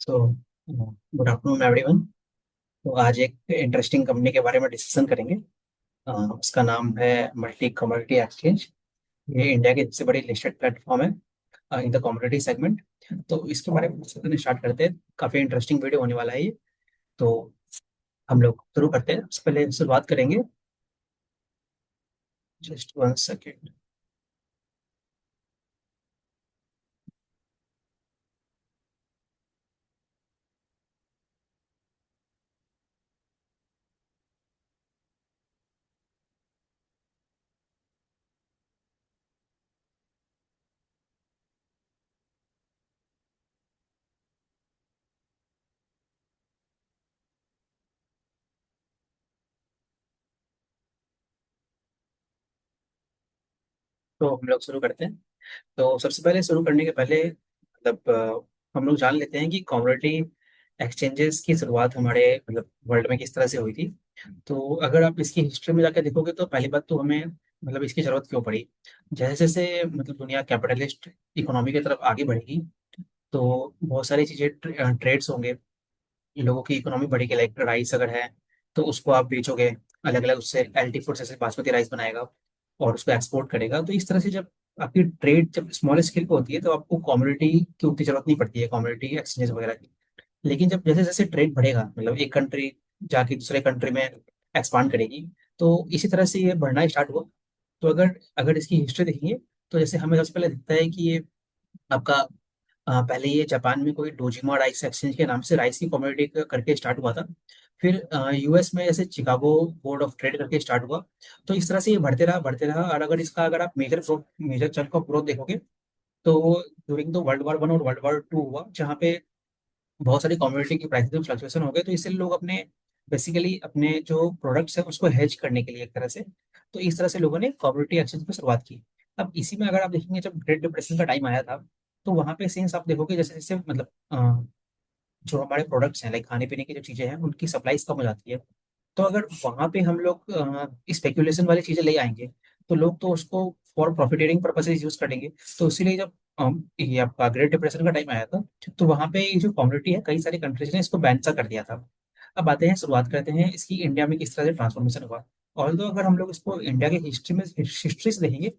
So good afternoon everyone. तो आज एक इंटरेस्टिंग कंपनी के बारे में डिस्कशन करेंगे। उसका नाम है मल्टी कमोडिटी एक्सचेंज। ये इंडिया की सबसे बड़ी लिस्टेड प्लेटफॉर्म है इन द कमोडिटी सेगमेंट। तो इसके बारे में डिस्कशन स्टार्ट करते हैं। काफ़ी इंटरेस्टिंग वीडियो होने वाला है ये। तो हम लोग शुरू करते हैं। सबसे पहले शुरुआत करेंगे। Just one second. तो हम लोग शुरू करते हैं। तो सबसे पहले शुरू करने के पहले मतलब हम लोग जान लेते हैं कि कमोडिटी एक्सचेंजेस की शुरुआत हमारे मतलब वर्ल्ड में किस तरह से हुई थी। तो अगर आप इसकी हिस्ट्री में जाकर देखोगे तो पहली बात तो हमें मतलब इसकी जरूरत क्यों पड़ी। जैसे जैसे मतलब दुनिया कैपिटलिस्ट इकोनॉमी की तरफ आगे बढ़ेगी तो बहुत सारी चीजें ट्रेड्स होंगे। लोगों की इकोनॉमी बढ़ेगी। लाइक राइस अगर है तो उसको आप बेचोगे। अलग अलग उससे एल्टी फूड जैसे बासमती राइस बनाएगा और उसको एक्सपोर्ट करेगा। तो इस तरह से जब आपकी ट्रेड जब स्मॉल स्केल पे होती है तो आपको कमोडिटी की उतनी जरूरत नहीं पड़ती है, कमोडिटी एक्सचेंज वगैरह की। लेकिन जब जैसे जैसे ट्रेड बढ़ेगा मतलब एक कंट्री जाके दूसरे कंट्री में एक्सपांड करेगी तो इसी तरह से ये बढ़ना स्टार्ट हुआ। तो अगर अगर इसकी हिस्ट्री देखेंगे तो जैसे हमें सबसे पहले दिखता है कि ये आपका पहले ये जापान में कोई डोजिमा राइस एक्सचेंज के नाम से राइस की कमोडिटी करके स्टार्ट हुआ था। फिर यूएस में जैसे चिकागो बोर्ड ऑफ ट्रेड करके स्टार्ट हुआ। तो इस तरह से ये बढ़ते रहा। और अगर इसका अगर आप मेजर चंक ऑफ ग्रोथ देखोगे तो ड्यूरिंग द वर्ल्ड वॉर 1 और वर्ल्ड वॉर 2 हुआ जहाँ पे बहुत सारी कमोडिटी की प्राइसेस में फ्लक्चुएशन हो गए। तो इससे लोग अपने बेसिकली अपने जो प्रोडक्ट्स है उसको हेज करने के लिए एक तरह से तो इस तरह से लोगों ने कमोडिटी एक्सचेंज की शुरुआत की। अब इसी में अगर आप देखेंगे जब ग्रेट डिप्रेशन का टाइम आया था तो वहां पे सेंस आप देखोगे जैसे जैसे मतलब जो हमारे प्रोडक्ट्स हैं लाइक खाने पीने की जो चीजें हैं उनकी सप्लाईज कम हो जाती है। तो अगर वहां पे हम लोग स्पेकुलेशन वाली चीजें ले आएंगे तो लोग तो उसको फॉर प्रॉफिटेरिंग पर्पसेज यूज करेंगे। तो इसीलिए जब ये आपका ग्रेट डिप्रेशन का टाइम आया था तो वहां पे ये जो कम्युनिटी है कई सारी कंट्रीज ने इसको बैन सा कर दिया था। अब आते हैं शुरुआत करते हैं इसकी इंडिया में किस तरह से ट्रांसफॉर्मेशन हुआ। और तो अगर हम लोग इसको इंडिया की हिस्ट्री से देखेंगे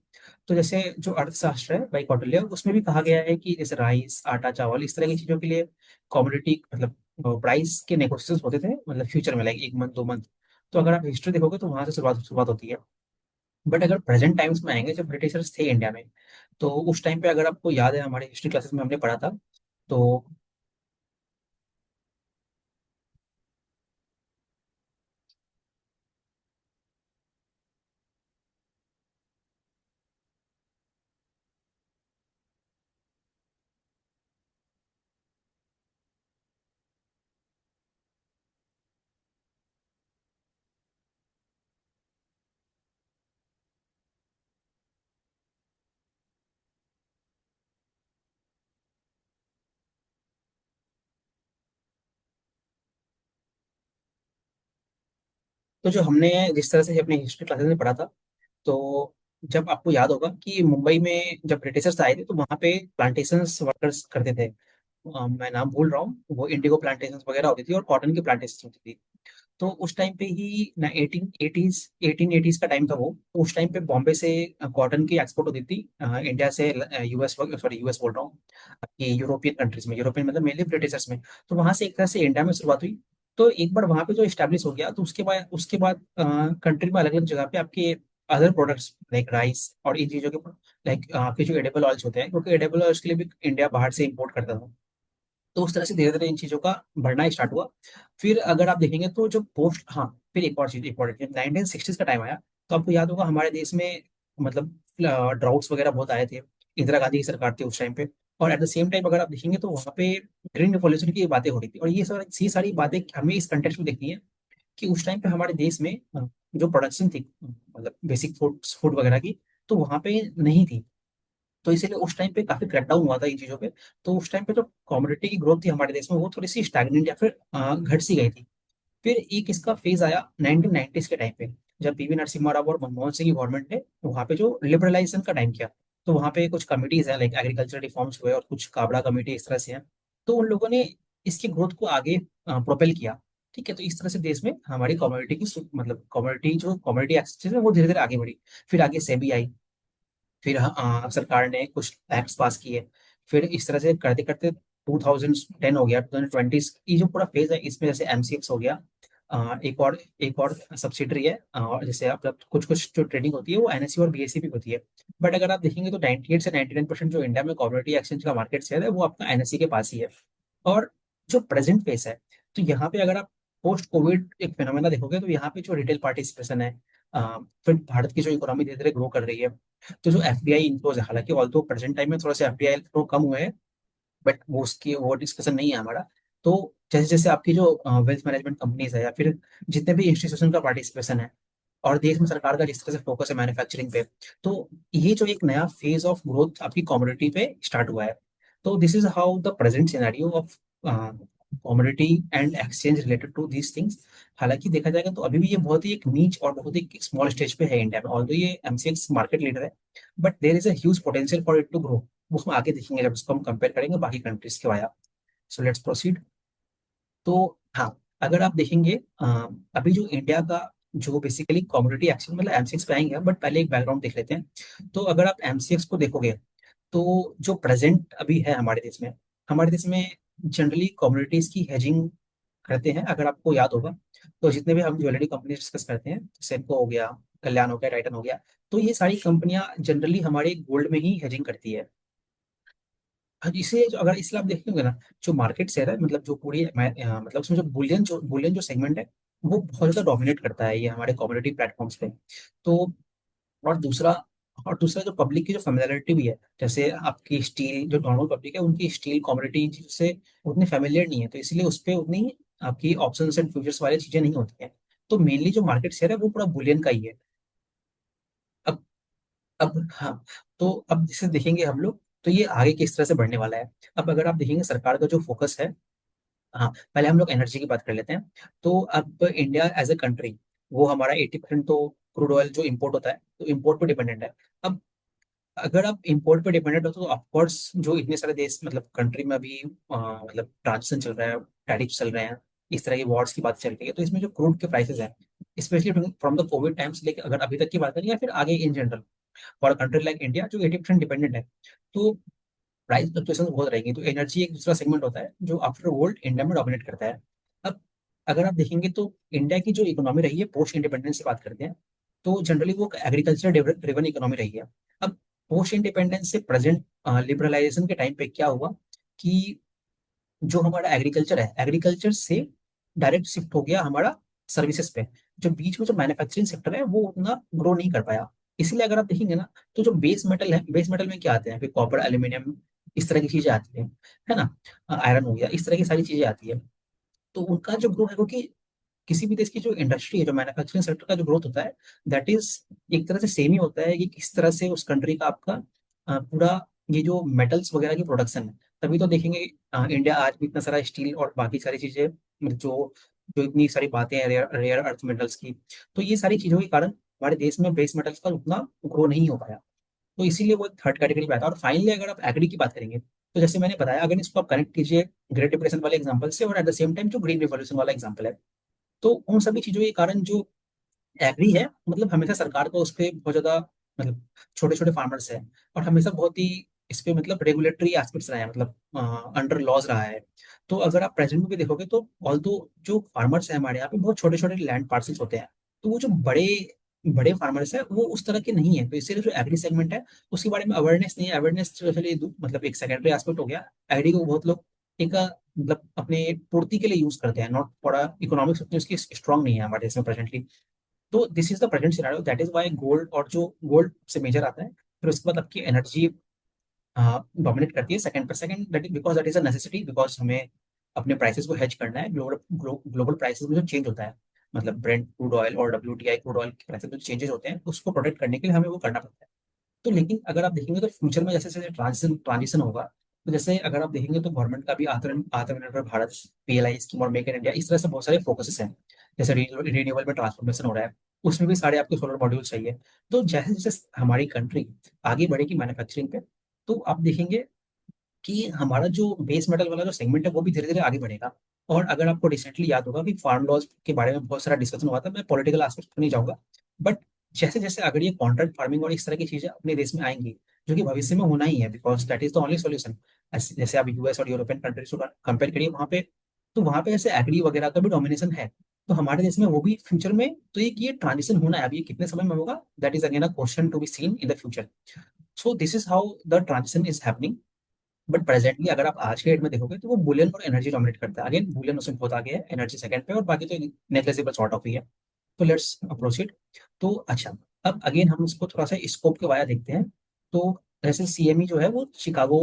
तो जैसे जो अर्थशास्त्र है भाई कौटिल्य उसमें भी कहा गया है कि जैसे राइस आटा चावल इस तरह की चीजों के लिए कमोडिटी मतलब प्राइस के नेगोशिएशन होते थे मतलब फ्यूचर में लाइक 1 मंथ 2 मंथ। तो अगर आप हिस्ट्री देखोगे तो वहां से शुरुआत शुरुआत होती है। बट अगर प्रेजेंट टाइम्स में आएंगे जब ब्रिटिशर्स थे इंडिया में तो उस टाइम पे अगर आपको याद है हमारे हिस्ट्री क्लासेस में हमने पढ़ा था। तो तो जो हमने जिस तरह से अपने हिस्ट्री क्लासेस में पढ़ा था तो जब आपको याद होगा कि मुंबई में जब ब्रिटिशर्स आए थे तो वहाँ पे प्लांटेशन वर्कर्स करते थे। मैं नाम भूल रहा हूँ वो इंडिगो प्लांटेशन वगैरह होती थी और कॉटन की प्लांटेशन होती थी। तो उस टाइम पे ही ना 1880s का टाइम था वो। उस टाइम पे बॉम्बे से कॉटन की एक्सपोर्ट होती थी इंडिया से यूएस सॉरी यूएस बोल रहा हूँ आपकी यूरोपियन कंट्रीज में। यूरोपियन मतलब मेनली ब्रिटिशर्स में। तो वहां से एक तरह से इंडिया में शुरुआत हुई। तो एक बार वहां पे जो स्टैब्लिश हो गया तो उसके बाद कंट्री में अलग अलग जगह पे आपके अदर प्रोडक्ट्स लाइक राइस और इन चीजों के लाइक आपके जो एडेबल ऑयल्स होते हैं क्योंकि एडेबल ऑयल्स के लिए भी इंडिया बाहर से इंपोर्ट करता था। तो उस तरह से धीरे धीरे इन चीजों का बढ़ना स्टार्ट हुआ। फिर अगर आप देखेंगे तो जो पोस्ट हाँ फिर एक और चीज इंपॉर्टेंट जब 1960s का टाइम आया तो आपको याद होगा हमारे देश में मतलब ड्राउट्स वगैरह बहुत आए थे। इंदिरा गांधी की सरकार थी उस टाइम पे। और एट द सेम टाइम अगर आप देखेंगे तो वहाँ पे ग्रीन रिवॉल्यूशन की बातें हो रही थी। और ये सारी बातें हमें इस कंटेक्स्ट में देखनी है कि उस टाइम पे हमारे देश में जो प्रोडक्शन थी मतलब बेसिक फूड फूड वगैरह की तो वहाँ पे नहीं थी। तो इसीलिए उस टाइम पे काफी क्रैकडाउन हुआ था इन चीजों पे। तो उस टाइम पे जो कमोडिटी की ग्रोथ थी हमारे देश में वो थोड़ी सी स्टैग्नेंट या फिर घट सी गई थी। फिर एक इसका फेज आया 1990s के टाइम पे जब पीवी नरसिम्हा राव और मनमोहन सिंह की गवर्नमेंट ने वहाँ पे जो लिबरलाइजेशन का टाइम किया। तो वहाँ पे कुछ कमिटीज हैं लाइक एग्रीकल्चर रिफॉर्म्स हुए और कुछ काबड़ा कमेटी इस तरह से हैं। तो उन लोगों ने इसकी ग्रोथ को आगे प्रोपेल किया। ठीक है, तो इस तरह से देश में हमारी कम्युनिटी की मतलब कम्युनिटी जो कम्युनिटी एक्सचेंज है वो धीरे धीरे आगे बढ़ी। फिर आगे सेबी आई, फिर सरकार ने कुछ एक्ट्स पास किए। फिर इस तरह से करते करते 2010 हो गया, 2020 ये जो पूरा फेज है इसमें जैसे एमसीएक्स हो गया, एक और सब्सिडरी है, और जैसे आप कुछ कुछ जो ट्रेडिंग होती है वो एनएससी और बीएससी भी होती है। बट अगर आप देखेंगे तो 98 से 99% जो इंडिया में कम्युनिटी एक्सचेंज का मार्केट शेयर है वो आपका एनएससी के पास ही है। और जो प्रेजेंट फेस है, तो यहाँ पे अगर आप पोस्ट कोविड एक फिनोमेना देखोगे तो यहाँ पे जो रिटेल पार्टिसिपेशन है, फिर भारत की जो इकोनॉमी धीरे धीरे ग्रो कर रही है, तो जो एफडीआई इन्फ्लोज है, हालांकि ऑल्दो प्रेजेंट टाइम में थोड़ा सा एफडीआई इन्फ्लो कम हुए हैं, बट वो डिस्कशन नहीं है हमारा। तो जैसे जैसे आपकी जो वेल्थ मैनेजमेंट कंपनीज है या फिर जितने भी इंस्टीट्यूशन का पार्टिसिपेशन है, और देश में सरकार का जिस तरह से फोकस है मैन्युफैक्चरिंग पे, तो ये जो एक नया फेज ऑफ ग्रोथ आपकी कमोडिटी पे स्टार्ट हुआ है। तो this is how the present scenario of commodity and exchange related to these things. हालांकि देखा जाएगा तो अभी भी ये बहुत ही एक नीच और बहुत ही स्मॉल स्टेज पे है इंडिया में, ऑल्दो ये एमसीएक्स मार्केट लीडर है, but there is a huge potential for it to grow. वो हम आगे देखेंगे जब उसको हम कंपेयर करेंगे बाकी कंट्रीज के वाया। So let's proceed. तो हाँ, अगर आप देखेंगे अभी जो इंडिया का जो बेसिकली कम्युनिटी एक्शन मतलब एमसीएक्स पे आएंगे, बट पहले एक बैकग्राउंड देख लेते हैं। तो अगर आप एमसीएक्स को देखोगे तो जो प्रेजेंट अभी है हमारे देश में जनरली कम्युनिटीज की हेजिंग करते हैं। अगर आपको याद होगा तो जितने भी हम ज्वेलरी कंपनी डिस्कस करते हैं, सेनको हो गया, कल्याण हो गया, टाइटन हो गया, तो ये सारी कंपनियां जनरली हमारे गोल्ड में ही हेजिंग करती है। अब इसे जो अगर इसलिए आप देखेंगे ना, जो मार्केट शेयर है मतलब जो पूरी मतलब उसमें जो बुलियन जो सेगमेंट है वो बहुत ज्यादा डोमिनेट करता है ये हमारे कम्युनिटी प्लेटफॉर्म्स पे। तो और दूसरा और दूसरा जो पब्लिक की जो फेमिलियरिटी भी है, जैसे आपकी स्टील जो नॉर्मल पब्लिक है उनकी स्टील कम्युनिटी से उतनी फेमिलियर नहीं है, तो इसलिए उस पर उतनी आपकी ऑप्शंस एंड फ्यूचर्स वाली चीजें नहीं होती हैं। तो मेनली जो मार्केट शेयर है वो पूरा बुलियन का ही है। अब अब हाँ, तो अब जिसे देखेंगे हम लोग, तो ये आगे किस तरह से बढ़ने वाला है। अब अगर आप देखेंगे सरकार का जो फोकस है, हाँ पहले हम लोग एनर्जी की बात कर लेते हैं। तो अब इंडिया एज ए कंट्री, वो हमारा 80% तो क्रूड ऑयल जो इम्पोर्ट होता है तो इम्पोर्ट पे डिपेंडेंट है। अब अगर आप इम्पोर्ट पे डिपेंडेंट हो तो ऑफकोर्स जो इतने सारे देश मतलब कंट्री में अभी मतलब ट्रांजिशन चल रहा है, टैरिफ चल रहे हैं, इस तरह की वॉर्स की बात चल रही है, तो इसमें जो क्रूड के प्राइसेस हैं, specially from the Covid times लेकर अगर अभी तक की बात करें या फिर आगे in general, for country like India जो 80% डिपेंडेंट है, तो प्राइस फ्लक्चुएशन बहुत रहेंगी। तो एनर्जी एक दूसरा सेगमेंट होता है जो आफ्टर गोल्ड इंडिया में डोमिनेट करता है। अब अगर आप देखेंगे तो इंडिया की जो इकोनॉमी रही है पोस्ट इंडिपेंडेंस से बात करते हैं, तो जनरली वो एग्रीकल्चर ड्रिवन इकोनॉमी रही है। अब पोस्ट इंडिपेंडेंस से प्रेजेंट लिबरलाइजेशन के टाइम पे क्या हुआ कि जो हमारा एग्रीकल्चर है, एग्रीकल्चर से डायरेक्ट शिफ्ट हो गया हमारा सर्विसेज पे। जो बीच में जो मैन्युफैक्चरिंग सेक्टर है वो उतना ग्रो नहीं कर पाया। इसीलिए अगर आप देखेंगे ना, तो जो बेस मेटल है, बेस मेटल में क्या आते हैं, फिर कॉपर, एल्यूमिनियम, इस तरह की चीजें आती हैं, है ना, आयरन हो गया, इस तरह की सारी चीजें आती है। तो उनका जो ग्रो है, क्योंकि किसी भी देश की जो इंडस्ट्री है, जो मैन्युफैक्चरिंग सेक्टर का जो ग्रोथ होता है, दैट इज एक तरह से सेम ही होता है कि किस तरह से उस कंट्री का आपका पूरा ये जो मेटल्स वगैरह की प्रोडक्शन है। तभी तो देखेंगे इंडिया आज भी इतना सारा स्टील और बाकी सारी चीजें मतलब जो जो इतनी सारी बातें हैं रेयर रेयर अर्थ मेटल्स की, तो ये सारी चीजों के कारण हमारे देश में बेस मेटल्स का उतना ग्रो नहीं हो पाया। तो इसीलिए वो एक थर्ड कैटेगरी में आता है। और फाइनली अगर आप एग्री की बात करेंगे, तो जैसे मैंने बताया, अगर इसको आप कनेक्ट कीजिए ग्रेट डिप्रेशन वाले एग्जाम्पल से और एट द सेम टाइम जो ग्रीन रिवॉल्यूशन वाला एग्जाम्पल है, तो उन सभी चीजों के कारण जो एग्री है, मतलब हमेशा सरकार को उस पर बहुत ज्यादा मतलब छोटे छोटे फार्मर्स है, और हमेशा बहुत ही इस पे मतलब रेगुलेटरी एस्पेक्ट्स रहे हैं, मतलब अंडर लॉज रहा है। तो अगर आप प्रेजेंट में भी देखोगे तो ऑल्दो जो फार्मर्स है हमारे यहाँ पे बहुत छोटे छोटे लैंड पार्सल्स होते हैं, तो वो जो बड़े बड़े फार्मर्स है वो उस तरह के नहीं है। तो इसलिए जो एग्री सेगमेंट है उसके बारे में अवेयरनेस नहीं है। अवेयरनेस चलिए मतलब एक सेकेंडरी एस्पेक्ट हो गया। एग्री को बहुत लोग एक मतलब अपने पूर्ति के लिए यूज करते हैं, नॉट फॉर इकोनॉमिक्स उतनी उसकी स्ट्रांग नहीं है हमारे देश में प्रेजेंटली। तो this is the present scenario, that is why gold, और जो गोल्ड से मेजर आता है, फिर उसके बाद आपकी एनर्जी डोमिनेट करती है सेकंड पर। Second that is because that is a necessity, because हमें अपने प्राइसेस को हेज करना है। ग्लोबल प्राइसेस में जो चेंज होता है, मतलब ब्रेंट क्रूड ऑयल और डब्ल्यूटीआई क्रूड ऑयल के प्राइसेस में चेंजेस होते हैं, उसको प्रोटेक्ट करने के लिए हमें वो करना पड़ता है। तो लेकिन अगर आप देखेंगे तो फ्यूचर में जैसे जैसे ट्रांजिशन होगा, तो जैसे अगर आप देखेंगे तो गवर्नमेंट का भी आत्मनिर्भर भारत पीएलआई स्कीम और मेक इन इंडिया, इस तरह से बहुत सारे फोकसेस हैं। जैसे रिन्यूएबल में ट्रांसफॉर्मेशन हो रहा है, उसमें भी सारे आपके सोलर मॉड्यूल चाहिए। तो जैसे जैसे हमारी कंट्री आगे बढ़ेगी मैन्युफैक्चरिंग पे, तो आप देखेंगे कि हमारा जो बेस मेटल वाला जो सेगमेंट है वो भी धीरे धीरे आगे बढ़ेगा। और अगर आपको रिसेंटली याद होगा कि फार्म लॉज के बारे में बहुत सारा डिस्कशन हुआ था, मैं पॉलिटिकल एस्पेक्ट पर नहीं जाऊंगा, बट जैसे जैसे अगर ये कॉन्ट्रैक्ट फार्मिंग और इस तरह की चीजें अपने देश में आएंगी, जो कि भविष्य में होना ही है, because that is the only solution. जैसे आप यूएस और यूरोपियन कंट्रीज को कंपेयर करिए वहाँ पे, तो वहाँ पे ऐसे एग्री वगैरह का भी डोमिनेशन है। तो हमारे देश में वो भी फ्यूचर में, तो एक ये ट्रांजिशन होना है। अब ये कितने समय में होगा, that is again a question to be seen in the future. So this is how the transition is happening. But presently अगर आप आज के डेट में देखोगे तो वो बुलियन और एनर्जी डोमिनेट करता है। अगेन बुलियन उसमें बहुत आगे है, एनर्जी सेकंड पे, और बाकी तो नेग्लिजिबल सॉर्ट ऑफ ही है। तो लेट्स प्रोसीड। तो अच्छा, अब अगेन हम इसको थोड़ा सा स्कोप के वाया देखते हैं। तो जैसे सीएमई जो है वो शिकागो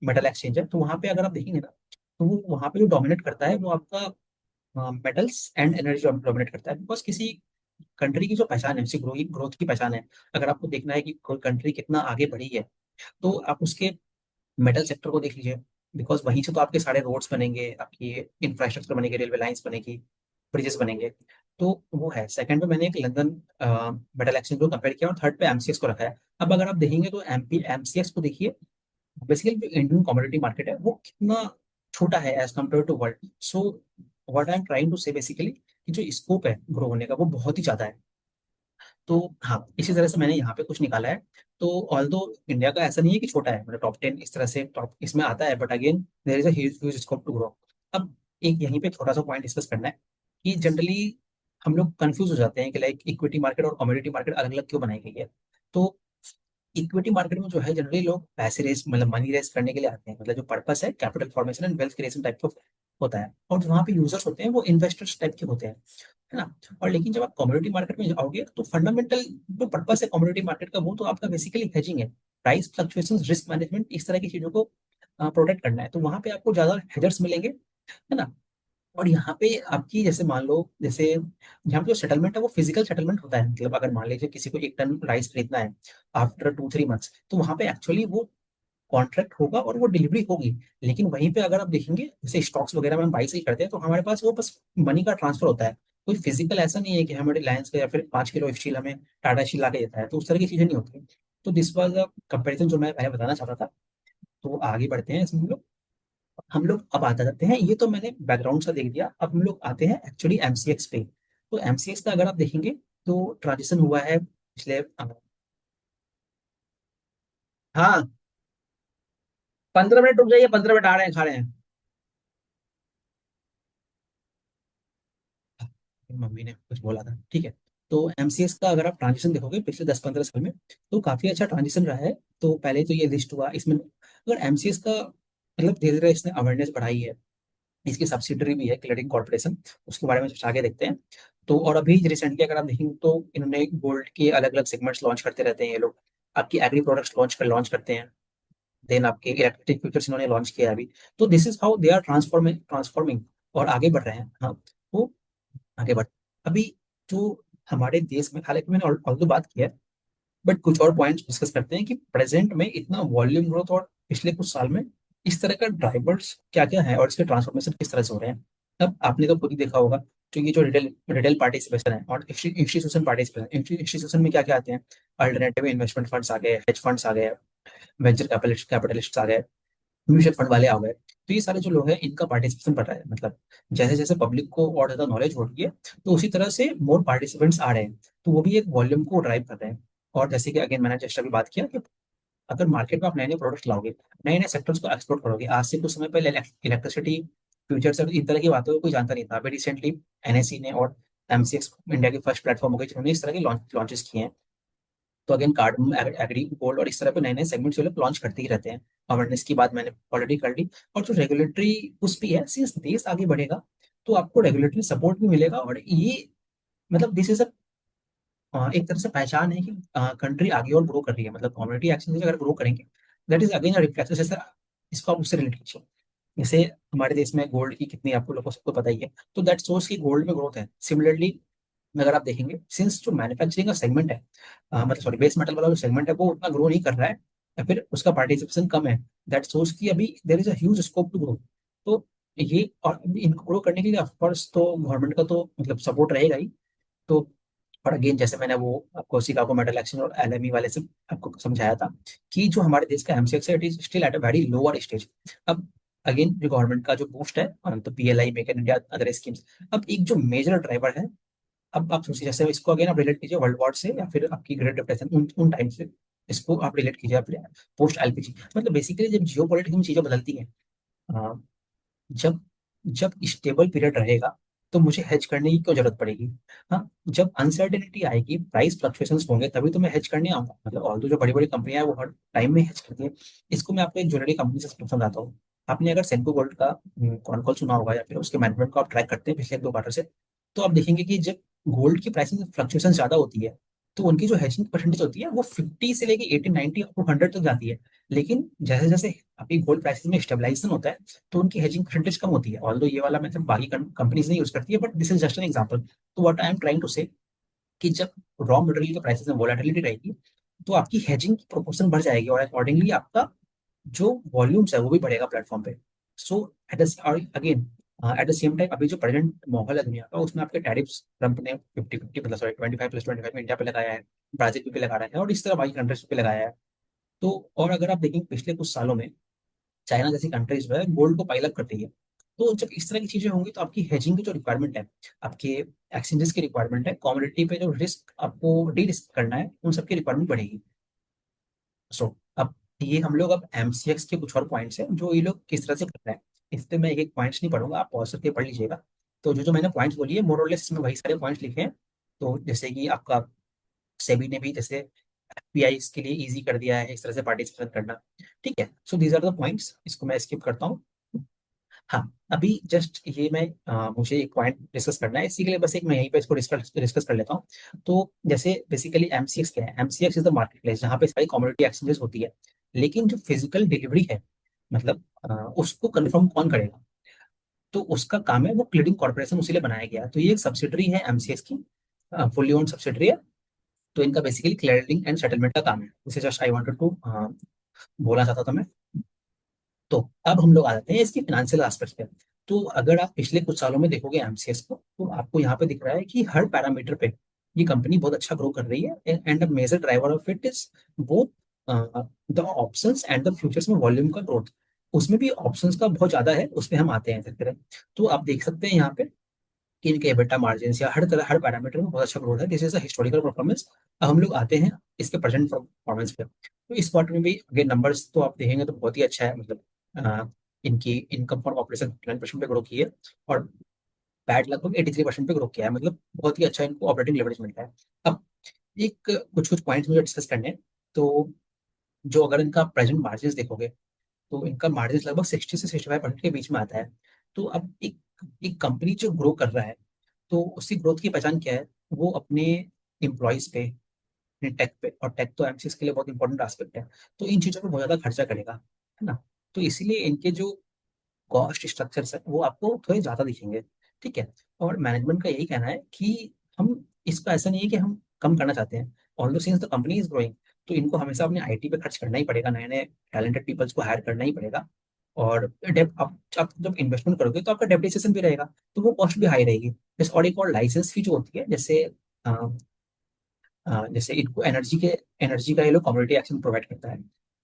मेटल एक्सचेंज है, तो वहाँ पे अगर आप देखेंगे ना, तो वो वहाँ पे जो डोमिनेट करता है वो आपका मेटल्स एंड एनर्जी डोमिनेट करता है। बिकॉज किसी कंट्री की जो पहचान है, उसकी ग्रोइंग ग्रोथ की पहचान है। अगर आपको देखना है कि कोई कंट्री कितना आगे बढ़ी है, तो आप उसके मेटल सेक्टर को देख लीजिए। बिकॉज वहीं से तो आपके सारे रोड्स बनेंगे, आपकी इंफ्रास्ट्रक्चर बनेगी, रेलवे लाइंस बनेगी, ब्रिजेस बनेंगे। तो वो है सेकंड पे मैंने एक लंदन मेटल एक्सचेंज को कंपेयर किया, और थर्ड पे एमसीएक्स को रखा है। अब अगर आप देखेंगे तो एमसीएक्स को देखिए, बेसिकली जो इंडियन कमोडिटी मार्केट है वो कितना छोटा है as compare to world. So what I am trying to say basically कि जो स्कोप है ग्रो होने का वो बहुत ही ज्यादा है। तो हाँ, इसी तरह से मैंने यहाँ पे कुछ निकाला है। तो ऑल दो इंडिया का ऐसा नहीं है कि छोटा है, मतलब टॉप 10 इस तरह से टॉप इसमें आता है, but again there is a huge scope to grow. अब एक यहीं पे छोटा सा पॉइंट डिस्कस करना है कि जनरली हम लोग कंफ्यूज हो जाते हैं कि लाइक इक्विटी मार्केट और कमोडिटी मार्केट अलग अलग क्यों बनाई गई है। तो इक्विटी मार्केट में जो है जनरली लोग पैसे रेस, मतलब मनी रेस करने के लिए आते हैं, मतलब जो पर्पस है capital formation and wealth creation type का होता है। और जो वहाँ पे यूजर्स होते हैं वो इन्वेस्टर्स टाइप के होते हैं, है ना। और लेकिन जब आप कमोडिटी मार्केट में आओगे तो फंडामेंटल जो पर्पस है कमोडिटी मार्केट का, वो तो आपका बेसिकली हेजिंग है, प्राइस फ्लक्चुएशन, रिस्क मैनेजमेंट, इस तरह की चीजों को प्रोटेक्ट करना है। तो वहां पे आपको ज्यादा हेजर्स मिलेंगे, है ना। और यहाँ पे आपकी जैसे मान लो, जैसे यहाँ पे जो सेटलमेंट है वो फिजिकल सेटलमेंट होता है। मतलब अगर मान लीजिए किसी को 1 टन राइस खरीदना है आफ्टर 2-3 मंथ्स, तो वहां पे एक्चुअली वो कॉन्ट्रैक्ट होगा और वो डिलीवरी होगी। लेकिन वहीं पे अगर आप देखेंगे जैसे स्टॉक्स वगैरह में हम बाई सेल करते हैं, तो हमारे पास वो बस मनी का ट्रांसफर होता है। कोई फिजिकल ऐसा नहीं है कि हमारे रिलायंस का या फिर 5 किलो स्टील हमें टाटा स्टील ला के देता है, तो उस तरह की चीजें नहीं होती। तो दिस वाज अ कंपेरिजन जो मैं पहले बताना चाहता था। तो आगे बढ़ते हैं इसमें हम लोग अब आता जाते हैं, ये तो मैंने बैकग्राउंड सा देख दिया। अब हम लोग आते हैं एक्चुअली एमसीएक्स पे। तो एमसीएक्स का अगर आप देखेंगे तो ट्रांजिशन हुआ है पिछले हाँ, 15 मिनट रुक जाइए, 15 मिनट आ रहे हैं, खा रहे हैं। मम्मी ने कुछ बोला था, ठीक है। तो एमसीएस का अगर आप ट्रांजिशन देखोगे पिछले 10-15 साल में, तो काफी अच्छा ट्रांजिशन रहा है। तो पहले तो ये लिस्ट हुआ इसमें, अगर एमसीएस का मतलब धीरे धीरे इसने अवेयरनेस बढ़ाई है। इसकी सब्सिडरी भी है क्लियरिंग कॉर्पोरेशन, उसके बारे में कुछ आगे देखते हैं। तो और अभी रिसेंटली अगर आप देखेंगे तो इन्होंने गोल्ड के अलग अलग सेगमेंट्स लॉन्च करते रहते हैं ये लोग। आपकी एग्री प्रोडक्ट्स लॉन्च करते हैं। देन आपके इलेक्ट्रिक फ्यूचर्स इन्होंने लॉन्च किया है अभी। तो this is how they are transforming और आगे बढ़ रहे हैं। हाँ, तो आगे बढ़, अभी जो हमारे देश में, हालांकि मैंने ऑल्दो बात की है, बट कुछ और पॉइंट्स डिस्कस करते हैं कि प्रेजेंट में इतना वॉल्यूम ग्रोथ और पिछले कुछ साल में इस तरह का ड्राइवर्स क्या क्या है और इसके ट्रांसफॉर्मेशन किस तरह से हो रहे हैं। अब आपने तो खुद ही देखा होगा, तो ये जो रिटेल रिटेल पार्टिसिपेशन है और इंस्टीट्यूशन पार्टिसिपेशन, इंस्टीट्यूशन में क्या क्या आते हैं, अल्टरनेटिव इन्वेस्टमेंट फंड्स आ गए, हेज फंड्स आ गए, वेंचर कैपिटलिस्ट आ गए, म्यूचुअल फंड वाले आ गए। तो ये सारे जो लोग हैं इनका पार्टिसिपेशन बढ़ रहा है। मतलब जैसे जैसे पब्लिक को और ज्यादा नॉलेज हो रही है, तो उसी तरह से मोर पार्टिसिपेंट्स आ रहे हैं, तो वो भी एक वॉल्यूम को ड्राइव कर रहे हैं। और जैसे कि अगेन मैंने जस्ट अभी बात किया कि अगर मार्केट में आप नए नए प्रोडक्ट्स लाओगे, नए नए सेक्टर्स को एक्सप्लोर करोगे। आज से कुछ समय पहले इलेक्ट्रिसिटी फ्यूचर्स और इन तरह की बातों को कोई जानता नहीं था। अभी रिसेंटली एनएससी ने और एमसीएक्स इंडिया के फर्स्ट प्लेटफॉर्म हो गए जिन्होंने इस तरह के लॉन्चेस किए हैं। तो अगेन कार्डन, एग्री, गोल्ड और इस तरह पे नए नए सेगमेंट्स जो लोग लॉन्च करते ही रहते हैं। अवेयरनेस की बात मैंने ऑलरेडी कर ली। और जो रेगुलेटरी उस भी है, सिंस देश आगे बढ़ेगा तो आपको रेगुलेटरी सपोर्ट भी मिलेगा। और ये मतलब दिस इज एक तरह से पहचान है कि कंट्री आगे और ग्रो कर रही है। मतलब कम्युनिटी एक्शन अगर ग्रो करेंगे, दैट इज अगेन रिफ्लेक्शन। जैसे इसको आप उससे रिलेट कीजिए, जैसे हमारे देश में गोल्ड की कितनी आपको लोगों को सबको पता ही है, तो दैट सोर्स की गोल्ड में ग्रोथ है। सिमिलरली अगर आप देखेंगे, सिंस जो मैन्युफैक्चरिंग का सेगमेंट है, मतलब सॉरी बेस मेटल वाला जो सेगमेंट है वो उतना ग्रो नहीं कर रहा है, या फिर उसका पार्टिसिपेशन कम है, दैट सोर्स की अभी there is a huge scope to grow. तो ये और इनको ग्रो करने के लिए ऑफकोर्स तो गवर्नमेंट का तो मतलब सपोर्ट रहेगा ही। तो और अगेन जैसे मैंने वो आपको शिकागो मेटल एक्सचेंज और एलएमई वाले से आपको समझाया था कि जो हमारे देश का एमसीएक्स है, it is still at a very lower stage. अब अगेन जो गवर्नमेंट का जो बूस्ट है, तो PLI, make in India, other schemes, अब एक जो मेजर ड्राइवर है, अब आप सोचिए जैसे इसको अगेन आप रिलेट कीजिए वर्ल्ड वॉर से या फिर आपकी ग्रेट डिप्रेशन, उन टाइम से इसको आप रिलेट कीजिए आप पोस्ट एलपीजी। मतलब बेसिकली जब जियो पॉलिटिक्स में चीजें बदलती हैं, जब जब स्टेबल पीरियड रहेगा तो मुझे हेज करने की क्यों जरूरत पड़ेगी। हाँ, जब अनसर्टेनिटी आएगी, प्राइस फ्लक्चुएशंस होंगे, तभी तो मैं हेज करने आऊंगा। मतलब ऑल जो बड़ी बड़ी कंपनियां हैं वो हर टाइम में हेज करती है। इसको मैं आपको एक ज्वेलरी कंपनी से समझाता हूँ। आपने अगर सेंको गोल्ड का कॉन कॉल सुना होगा या फिर उसके मैनेजमेंट को आप ट्रैक करते हैं पिछले 2 क्वार्टर से, तो आप देखेंगे कि जब गोल्ड की प्राइसिंग फ्लक्चुएशन ज्यादा होती है तो उनकी जो हेजिंग परसेंटेज होती है वो 50 से लेके 80, 90 अप टू 100 तक जाती है। लेकिन जैसे जैसे अभी गोल्ड प्राइसेस में स्टेबलाइजेशन होता है तो उनकी हेजिंग परसेंटेज कम होती है। ऑल्दो ये वाला मेथड बाकी कंपनीज नहीं यूज करती है, but this is just an example. तो what I am trying to say कि जब रॉ मटेरियल के प्राइसेस में वोलेटिलिटी रहेगी तो आपकी हेजिंग की प्रोपोर्शन बढ़ जाएगी और अकॉर्डिंगली आपका जो वॉल्यूम्स है वो भी बढ़ेगा प्लेटफॉर्म पे। So at again at the same time अभी जो प्रेजेंट माहौल है दुनिया का, उसमें आपके टैरिफ्स ट्रम्प ने 50-50, मतलब सॉरी 25+25 में इंडिया पे लगाया है, ब्राजील पे लगा रहा है और इस तरह बाकी कंट्रीज पे लगाया है। तो और अगर आप देखेंगे पिछले कुछ सालों में चाइना जैसी कंट्रीज जो है गोल्ड को पाइल अप कर रही है। तो जब इस तरह की चीजें होंगी तो आपकी हेजिंग की जो रिक्वायरमेंट है, आपके एक्सचेंजेस की रिक्वायरमेंट है, कमोडिटी पे जो रिस्क आपको डी रिस्क करना है, उन सबकी रिक्वायरमेंट बढ़ेगी। सो अब ये हम लोग अब एमसीएक्स के कुछ और पॉइंट्स हैं जो ये लोग किस तरह से कर रहे हैं। इस पे मैं एक एक पॉइंट्स नहीं पढ़ूंगा, आप पॉज करके पढ़ लीजिएगा। तो जो जो मैंने पॉइंट्स बोली है मोर और लेस इसमें वही सारे पॉइंट्स लिखे हैं। तो जैसे कि आपका सेबी ने भी जैसे एफपीआई के लिए इजी कर दिया है इस तरह से पार्टिसिपेशन करना। ठीक है, so these are the points, इसको मैं स्किप करता हूँ। हाँ, अभी जस्ट ये मैं मुझे एक पॉइंट डिस्कस करना है, इसी के लिए बस एक मैं यहीं पे इसको डिस्कस डिस्कस कर लेता हूँ। तो जैसे बेसिकली एमसीएक्स क्या है, MCX is the market place जहाँ पे सारी कम्युनिटी एक्सचेंजेस होती है। लेकिन जो फिजिकल डिलीवरी है, मतलब उसको कंफर्म कौन करेगा, तो उसका काम है वो क्लीयरिंग कॉर्पोरेशन, उसी लिए बनाया गया है। तो ये एक सब्सिडरी है एमसीएक्स की, फुल्ली ओन्ड सब्सिडरी है। तो इनका बेसिकली क्लियरिंग एंड सेटलमेंट का काम है, इसे जस्ट आई वांटेड टू बोलना चाहता था मैं। तो अब हम लोग आ जाते हैं इसकी फाइनेंशियल एस्पेक्ट पे। तो अगर आप पिछले कुछ सालों में देखोगे एमसीएस को, तो आपको यहाँ पे दिख रहा है कि हर पैरामीटर पे ये कंपनी बहुत अच्छा ग्रो कर रही है। And the major driver of it is both the options and the futures में वॉल्यूम का ग्रोथ। उसमें भी ऑप्शंस का बहुत ज्यादा है, उसमें हम आते हैं धीरे धीरे। तो आप देख सकते हैं यहाँ पे कि इनके एबिटा मार्जिन या हर तरह हर पैरामीटर में बहुत अच्छा ग्रोथ है। This is the historical performance. अब हम लोग आते हैं इसके प्रेजेंट परफॉर्मेंस पे। तो इस क्वार्टर में भी अगेन नंबर्स तो आप देखेंगे तो बहुत ही अच्छा है। मतलब इनकी इनकम फ्रॉम ऑपरेशन 9% पे ग्रो की है और पैट लगभग 83% पे ग्रो किया है। मतलब बहुत ही अच्छा इनको ऑपरेटिंग लेवरेज मिलता है। अब एक कुछ कुछ पॉइंट्स मुझे डिस्कस करने हैं। तो जो अगर इनका प्रेजेंट मार्जिन देखोगे तो इनका मार्जिन लगभग 60 से 65% के बीच में आता है। तो अब एक एक कंपनी जो ग्रो कर रहा है तो उसकी ग्रोथ की पहचान क्या है, वो अपने एम्प्लॉयज पे, अपने टेक पे, और टेक तो एमसीएस के लिए बहुत इंपॉर्टेंट एस्पेक्ट है, तो इन चीजों पे बहुत ज्यादा खर्चा करेगा, है ना। तो इसीलिए इनके जो कॉस्ट स्ट्रक्चर्स है वो आपको थोड़े ज्यादा दिखेंगे। ठीक है, और मैनेजमेंट का यही कहना है कि हम इसका ऐसा नहीं है कि हम कम करना चाहते हैं। Although since the company is growing, तो इनको हमेशा अपने आईटी पे खर्च करना ही पड़ेगा, नए नए टैलेंटेड पीपल्स को हायर करना ही पड़ेगा। और डेप आप जब इन्वेस्टमेंट करोगे तो आपका डेप्रिसिएशन भी रहेगा, तो वो कॉस्ट भी हाई रहेगी। जैसे और एक और लाइसेंस फी जो होती है, जैसे जैसे इनको एनर्जी का ये लोग कम्युनिटी एक्शन प्रोवाइड करता है,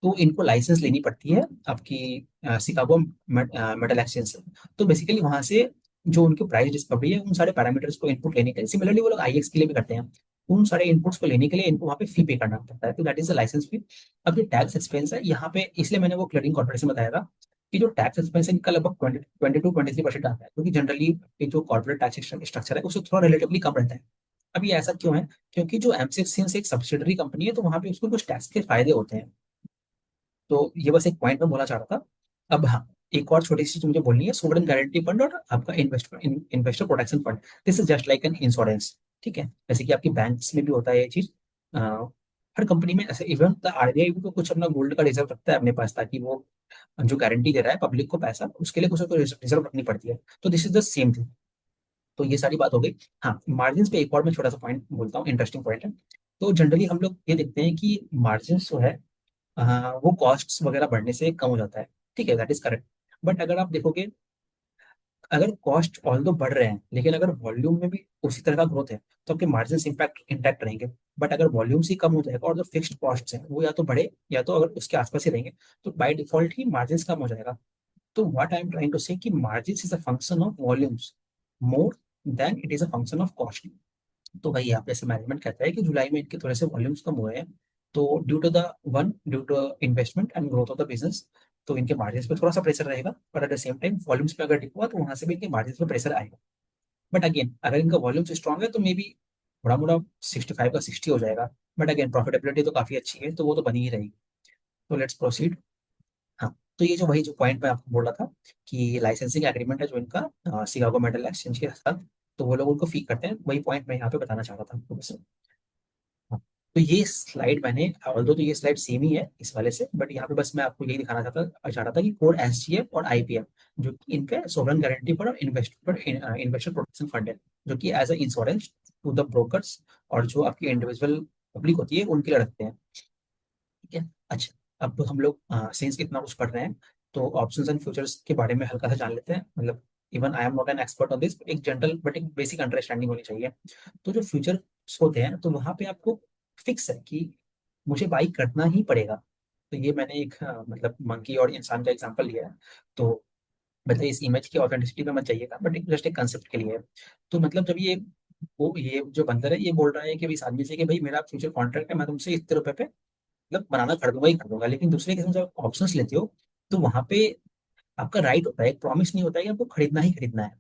तो इनको लाइसेंस लेनी पड़ती है आपकी शिकागो मेटल एक्सचेंज से। तो बेसिकली वहां से जो उनकी प्राइस डिस्कवरी है, उन सारे पैरामीटर्स को इनपुट लेने के लिए, सिमिलरली वो लोग आईएक्स के लिए भी करते हैं, उन सारे इनपुट्स को लेने के लिए इनको वहाँ पे फी पे करना पड़ता है। तो दैट इज द लाइसेंस फी। अब जो टैक्स एक्सपेंस है यहाँ पे, इसलिए मैंने वो क्लियरिंग कॉर्पोरेशन बताया था कि जो टैक्स एक्सपेंस है इनका लगभग 22-23% आता है, क्योंकि जनरली जो कॉर्पोरेट टैक्स स्ट्रक्चर है उससे थोड़ा रिलेटिवली कम रहता है। अभी ऐसा क्यों है, क्योंकि जो एमसीएक्स एक सब्सिडरी कंपनी है तो वहां पे उसको कुछ टैक्स के फायदे होते हैं। तो ये बस एक पॉइंट में बोलना चाह रहा था। अब हाँ, एक और छोटी सी चीज मुझे बोलनी है, सोवरेन गारंटी फंड और आपका investor protection fund. This is just like an insurance. ठीक है, जैसे कि आपकी बैंक्स में भी होता है ये चीज। अ, हर कंपनी में ऐसे, इवन द आरबीआई भी तो कुछ अपना गोल्ड का रिजर्व रखता है अपने पास, ताकि वो जो गारंटी दे रहा है पब्लिक को पैसा, उसके लिए कुछ रिजर्व रखनी पड़ती है। तो this is the same thing. तो ये सारी बात हो गई। हाँ, मार्जिन पे एक और मैं छोटा सा पॉइंट बोलता हूँ, इंटरेस्टिंग पॉइंट है। तो जनरली हम लोग ये देखते हैं कि मार्जिन जो है वो कॉस्ट्स वगैरह बढ़ने से कम हो जाता है। ठीक है, दैट इज करेक्ट। बट अगर आप देखोगे अगर कॉस्ट ऑल दो बढ़ रहे हैं लेकिन अगर वॉल्यूम में भी उसी तरह का ग्रोथ है तो आपके मार्जिन इम्पैक्ट इंटैक्ट रहेंगे। बट अगर वॉल्यूम से कम हो जाएगा और जो फिक्स्ड कॉस्ट है वो या तो बढ़े या तो अगर उसके आसपास ही रहेंगे तो बाय डिफॉल्ट ही मार्जिन कम हो जाएगा। तो what I am trying to say कि margin is a function of volumes more than it is a function of cost. तो वही यहाँ पे ऐसे मैनेजमेंट कहता है कि जुलाई में इनके थोड़े से वॉल्यूम्स कम हुए हैं, तो due to investment and growth of the business, तो इनके मार्जिन पे थोड़ा सा प्रेशर रहेगा। पर at the same time volumes पे अगर डिप हुआ तो वहां से भी इनके मार्जिन पे प्रेशर आएगा। बट अगेन अगर इनका वॉल्यूम्स स्ट्रॉन्ग है तो मे बी थोड़ा मोड़ा 65 का 60 हो जाएगा। बट अगेन प्रॉफिटेबिलिटी तो काफी अच्छी है तो वो तो बनी ही रहेगी। तो लेट्स प्रोसीड। हाँ, तो ये जो वही जो पॉइंट मैं आपको बोल रहा था कि लाइसेंसिंग एग्रीमेंट है जो इनका शिकागो मेटल एक्सचेंज के साथ, तो वो लोग उनको फी करते हैं, वही पॉइंट मैं यहाँ पे बताना चाह रहा था आपको बस। हाँ, तो ये स्लाइड मैंने ऑल्दो तो ये स्लाइड सेम ही है इस वाले से, बट यहाँ पे बस मैं आपको यही दिखाना चाह रहा था कि कोर एसजीएफ और आईपीएफ जो कि इनका सोवरेन गारंटी फंड और इन्वेस्टर प्रोटेक्शन फंड है, जो कि as a insurance to the brokers और जो आपकी इंडिविजुअल पब्लिक होती है उनके लिए रखते हैं। ठीक है। अच्छा, अब हम लोग सिंस इतना कुछ पढ़ रहे हैं तो ऑप्शंस एंड फ्यूचर्स के बारे में हल्का सा जान लेते हैं। मतलब even I am not an expert on this, एक जनरल बट एक बेसिक अंडरस्टैंडिंग होनी चाहिए। तो जो फ्यूचर्स होते हैं तो वहां पे आपको फिक्स है कि मुझे बाई करना ही पड़ेगा। तो ये मैंने एक मतलब मंकी और इंसान का एग्जांपल लिया है। तो मतलब इस इमेज की ऑथेंटिसिटी में मत जाइएगा, बट एक जस्ट एक कंसेप्ट के लिए है। तो मतलब जब ये जो बंदर है ये बोल रहा है कि इस आदमी से कि भाई मेरा फ्यूचर कॉन्ट्रैक्ट है, मैं तुमसे इतने रुपए पे मतलब बनाना कर दूंगा ही कर दूंगा, लेकिन दूसरे केस में जब ऑप्शंस लेते हो तो वहां पे आपका राइट होता है, एक प्रॉमिस नहीं होता है कि आपको खरीदना ही खरीदना है।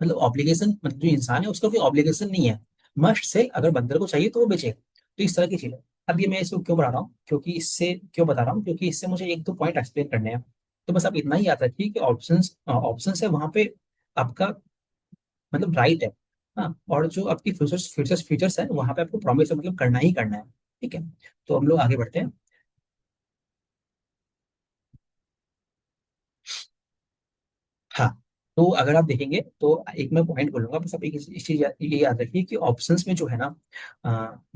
मतलब ऑब्लिगेशन, मतलब जो इंसान है उसका कोई ऑब्लिगेशन नहीं है, मस्ट सेल, अगर बंदर को चाहिए तो वो बेचेगा। तो इस तरह की चीज है। अब ये मैं इसको क्यों बता रहा हूँ, क्योंकि इससे क्यों बता रहा हूँ, क्योंकि इससे मुझे एक दो पॉइंट एक्सप्लेन करने हैं। तो बस आप इतना ही याद रखिए कि ऑप्शंस है वहां पे आपका मतलब राइट है। हाँ, और जो आपकी फ्यूचर्स है वहां पे आपको प्रॉमिस मतलब करना ही करना है। ठीक है। तो हम लोग आगे बढ़ते हैं। हाँ, तो अगर आप देखेंगे तो एक मैं पॉइंट बोलूंगा, बस आप एक इस चीज ये याद रखिए कि ऑप्शंस में जो है ना,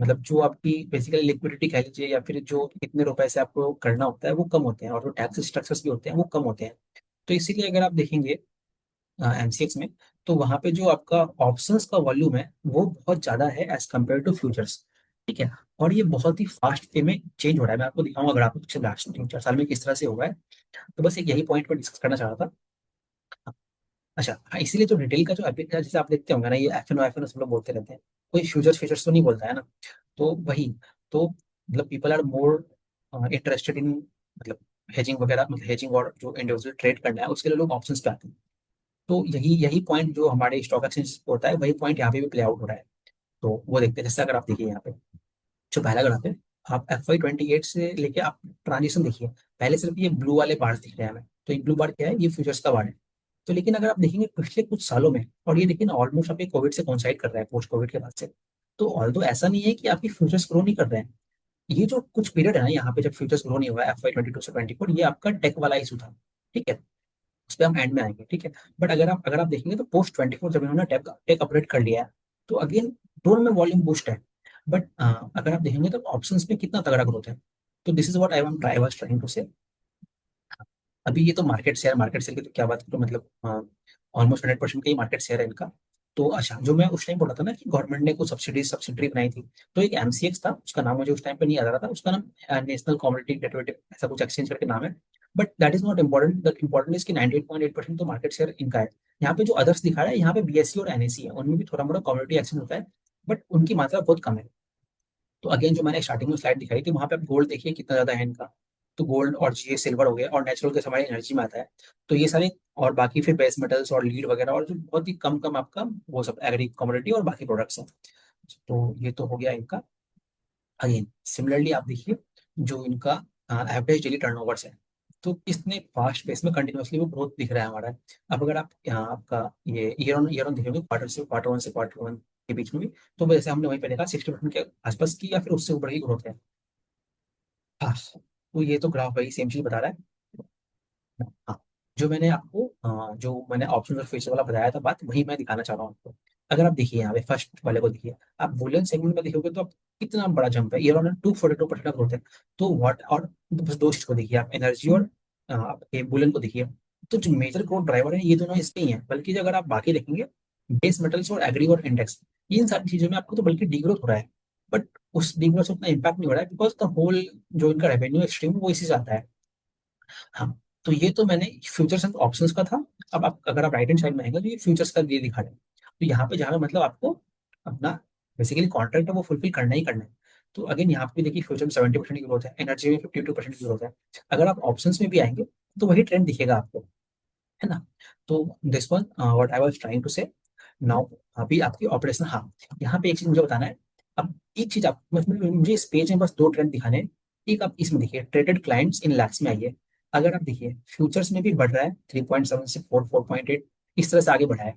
मतलब जो आपकी बेसिकली लिक्विडिटी कह लीजिए या फिर जो कितने रुपए से आपको करना होता है वो कम होते हैं, और जो टैक्स स्ट्रक्चर्स भी होते हैं वो कम होते हैं। तो इसीलिए अगर आप देखेंगे एमसीएक्स में, तो वहां पे जो आपका ऑप्शंस का वॉल्यूम है वो बहुत ज्यादा है एज कम्पेयर टू फ्यूचर्स। ठीक है। और ये बहुत ही फास्ट वे में चेंज हो रहा है। मैं आपको दिखाऊंगा अगर आपको पिछले लास्ट 3 4 साल में किस तरह से हुआ है। तो बस एक यही पॉइंट पर डिस्कस करना चाह रहा था। अच्छा हाँ, इसीलिए जो रिटेल का जो एपिक है जैसे आप देखते होंगे ना, ये एफ एन सब लोग बोलते रहते हैं, कोई फ्यूचर्स फ्यूचर्स तो नहीं बोलता है ना। तो वही, तो मतलब people are more interested in मतलब हेजिंग वगैरह, मतलब हेजिंग और जो इंडिविजुअल ट्रेड करना है उसके लिए लोग ऑप्शंस पे आते हैं। तो यही यही पॉइंट जो हमारे स्टॉक एक्सचेंज पे होता है वही पॉइंट यहाँ पे भी प्ले आउट हो रहा है। तो वो देखते हैं, जैसे अगर आप देखिए यहाँ पे जो पहला ग्राफ है, आप FY 28 से लेके आप ट्रांजिशन देखिए। पहले सिर्फ ये ब्लू वाले बार्स दिख रहे हैं हमें, तो ये ब्लू बार क्या है, ये फ्यूचर्स का बार है। तो लेकिन अगर आप देखेंगे पिछले कुछ सालों में, और ये देखिए ना ऑलमोस्ट आपके कोविड से कोइंसाइड कर रहा है, पोस्ट कोविड के बाद से, तो ऑल्दो ऐसा नहीं है कि आपकी फ्यूचर्स ग्रो नहीं कर रहे हैं। ये जो कुछ पीरियड है ना यहाँ पे जब फ्यूचर्स ग्रो नहीं हुआ है FY 22 से 24, ये आपका टेक वाला इशू था। ठीक है। उस पर हम एंड में आएंगे। ठीक है। बट अगर आप देखेंगे तो पोस्ट 24 जब इन्होंने टेक टेक अपडेट कर लिया है तो अगेन दोनों में वॉल्यूम बूस्ट है। बट अगर आप देखेंगे तो ऑप्शंस में कितना तगड़ा ग्रोथ है। तो this is what I was trying to say. अभी ये तो मार्केट शेयर की तो क्या बात करूं, मतलब ऑलमोस्ट 100% का ही मार्केट शेयर है इनका। तो अच्छा, जो मैं उस टाइम बोला था ना कि गवर्नमेंट ने कुछ सब्सिडी बनाई थी, तो एक एमसीएक्स था, उसका नाम मुझे उस टाइम पे नहीं याद आ रहा था, उसका नाम नेशनल कॉमोडिटी डेरिवेटिव ऐसा कुछ एक्सचेंज करके नाम है। But that is not important, the important is कि 98.8% तो मार्केट शेयर इनका है। यहाँ पे जो अदर्स दिखा रहा है, यहाँ पे बीएससी और एनएससी है, उनमें भी थोड़ा मोड़ा कॉमोडिटी एक्सचेंज होता है, बट उनकी मात्रा बहुत कम है। तो अगेन जो मैंने स्टार्टिंग में स्लाइड दिखाई थी वहां पे आप गोल्ड देखिए कितना ज्यादा है इनका। तो गोल्ड और ये सिल्वर हो गया, और नेचुरल के हमारी एनर्जी में आता है। तो ये सारे, और बाकी फिर बेस मेटल्स और लीड वगैरह, और जो बहुत ही कम कम आपका वो सब एग्री कमोडिटी और बाकी प्रोडक्ट्स हैं। तो ये तो हो गया इनका। अगेन सिमिलरली आप देखिए जो इनका एवरेज डेली टर्नओवर्स है, तो कितने फास्ट पेस में कंटिन्यूअसली वो ग्रोथ दिख रहा है हमारा। अब अगर आप यहाँ आपका ये ईयर ऑन देखोगे, क्वार्टर 1 से क्वार्टर 1 के बीच में भी, तो वैसे हमने वहीं पे देखा 60% के आसपास की या फिर उससे ऊपर की ग्रोथ है। हाँ, तो ये तो ग्राफ वही सेम चीज बता रहा है। हाँ, जो मैंने ऑप्शन और फीचर वाला बताया था बात, वही मैं दिखाना चाह रहा हूँ आपको। अगर आप देखिए यहाँ पे फर्स्ट वाले को देखिए, आप बुलियन सेगमेंट में देखोगे तो आप कितना बड़ा जंप है, ईयर ऑन 242% का ग्रोथ है। तो व्हाट, और बस दो चीज को देखिए, आप एनर्जी और आप बुलियन को देखिए। तो जो मेजर ग्रोथ ड्राइवर है ये दोनों इसके ही हैं, बल्कि जो अगर आप बाकी देखेंगे बेस मेटल्स और एग्री और इंडेक्स, इन सारी चीजों में आपको तो बल्कि डिग्रोथ हो रहा है। बट उस डिग्रोथ से उतना इम्पैक्ट नहीं हो रहा है, बिकॉज द होल जो इनका रेवेन्यू स्ट्रीम वो इसी से आता है। हाँ, तो ये तो मैंने फ्यूचर्स एंड ऑप्शंस का था। अब आप अगर आप राइट हैंड साइड में आएंगे तो ये फ्यूचर्स का ये दिखा रहे हैं। तो यहाँ पे जहाँ पे मतलब आपको अपना बेसिकली कॉन्ट्रैक्ट है वो फुलफिल करना ही करना है। तो अगेन यहाँ पे देखिए फ्यूचर में 70% की ग्रोथ है, एनर्जी में 52% की ग्रोथ है। अगर आप ऑप्शंस में भी आएंगे तो वही ट्रेंड दिखेगा आपको, है ना। तो this one what I was trying to say now. अभी आपकी ऑपरेशन, हाँ, यहाँ पे एक चीज मुझे बताना है। अब एक चीज आप मुझे इस पेज में बस दो ट्रेंड दिखाने हैं। एक आप इसमें देखिए ट्रेडेड क्लाइंट्स इन लैक्स में आइए। अगर आप देखिए फ्यूचर्स में भी बढ़ रहा है 3.7 से 4.8, इस तरह से आगे बढ़ा है।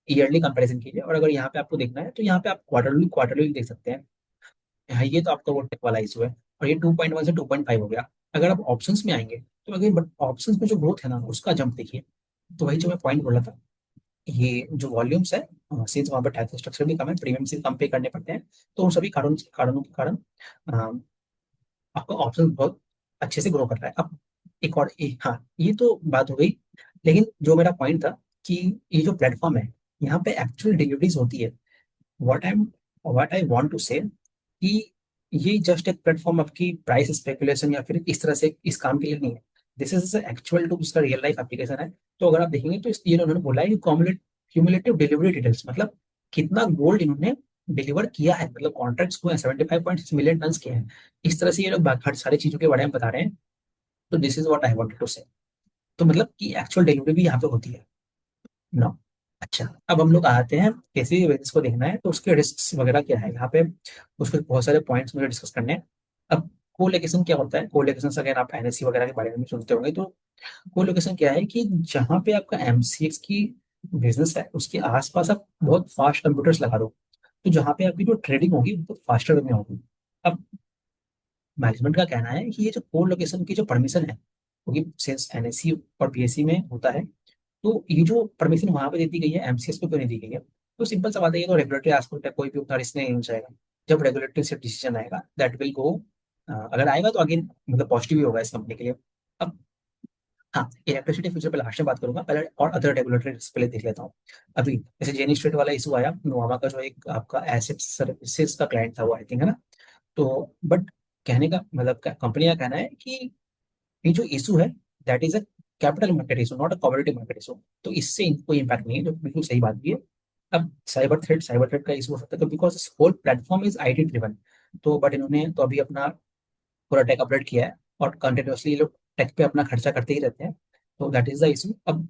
ईयरली कंपैरिजन कीजिए, और अगर यहाँ पे आपको देखना है तो यहाँ पे आप क्वार्टरली क्वार्टरली देख सकते हैं। हाँ, ये तो आपका वो टेक वाला इशू है। और ये 2.1 से 2.5 हो गया। अगर आप ऑप्शंस में आएंगे तो अगेन बट ऑप्शंस में जो ग्रोथ है ना उसका जंप देखिए। तो वही जो मैं पॉइंट बोला था, ये जो वॉल्यूम्स है, सिंस वहाँ पर टैक्स स्ट्रक्चर भी कम है, प्रीमियम से कम पे करने पड़ते हैं, तो उन सभी कारणों के कारण आपका ऑप्शन बहुत अच्छे से ग्रो कर रहा है। अब हाँ, ये तो बात हो गई। लेकिन जो मेरा पॉइंट था कि ये जो प्लेटफॉर्म है यहाँ पे एक्चुअल डिलीवरीज होती है। What I what I want to say कि ये जस्ट एक प्लेटफॉर्म आपकी प्राइस स्पेकुलेशन या फिर इस तरह से इस काम के लिए नहीं है। दिस इज एक्चुअल टू इसका रियल लाइफ एप्लीकेशन है। तो अगर आप देखेंगे तो ये उन्होंने बोला है कि क्यूमुलेटिव डिलीवरी डिटेल्स, मतलब कितना गोल्ड इन्होंने डिलीवर किया है, मतलब कॉन्ट्रैक्ट्स हुए हैं 75.6 मिलियन टन के हैं। इस तरह से ये लोग हर सारी चीजों के बारे में बता रहे हैं। तो this is what I wanted to say. तो मतलब कि एक्चुअल डिलीवरी भी यहाँ पे होती है ना। अच्छा, अब हम लोग आते हैं किसी भी बिजनेस को देखना है तो उसके रिस्क वगैरह क्या है यहाँ पे। उसके बहुत सारे पॉइंट्स मुझे डिस्कस करने हैं। अब कोलोकेशन क्या होता है, कोलोकेशन अगर आप एनएससी वगैरह के बारे में सुनते होंगे तो कोलोकेशन क्या है कि जहाँ पे आपका एमसीएक्स की बिजनेस है उसके आसपास आप बहुत फास्ट कंप्यूटर्स लगा दो, तो जहाँ पे आपकी जो ट्रेडिंग होगी वो फास्टर में होगी। अब मैनेजमेंट का कहना है कि ये जो कोलोकेशन की जो परमिशन है, क्योंकि सिंस एनएससी और बीएससी में होता है, तो ये जो परमिशन वहां पे दे दी गई है एमसीएस को क्यों नहीं दी गई है। तो सिंपल सा बात है, ये तो रेगुलेटरी एस्पेक्ट है, कोई भी उतना रिस्क नहीं जाएगा। जब रेगुलेटरी से डिसीजन आएगा दैट विल गो, अगर आएगा तो अगेन मतलब पॉजिटिव ही होगा इस कंपनी के लिए। अब हाँ, इलेक्ट्रिसिटी फ्यूचर पे लास्ट में बात करूंगा, पहले और अदर रेगुलेटरी रिस्क पहले देख लेता हूँ। अभी जैसे जेनी स्ट्रीट वाला इशू आया, नोवामा का जो एक आपका एसेट सर्विसेज का क्लाइंट था वो आई थिंक, है ना। तो बट कहने का मतलब कंपनी का कहना है कि ये जो इशू है that is a capital market issue, not a commodity market issue. तो इससे इनको कोई इम्पैक्ट नहीं है, जो बिल्कुल सही बात भी है। अब साइबर थ्रेट का इशू हो सकता है, तो because whole platform is IT driven. तो बट इन्होंने तो अभी अपना पूरा टेक अपडेट किया है, और कंटिन्यूसली ये लोग टेक पे अपना खर्चा करते ही रहते हैं। तो दैट इज द इशू। अब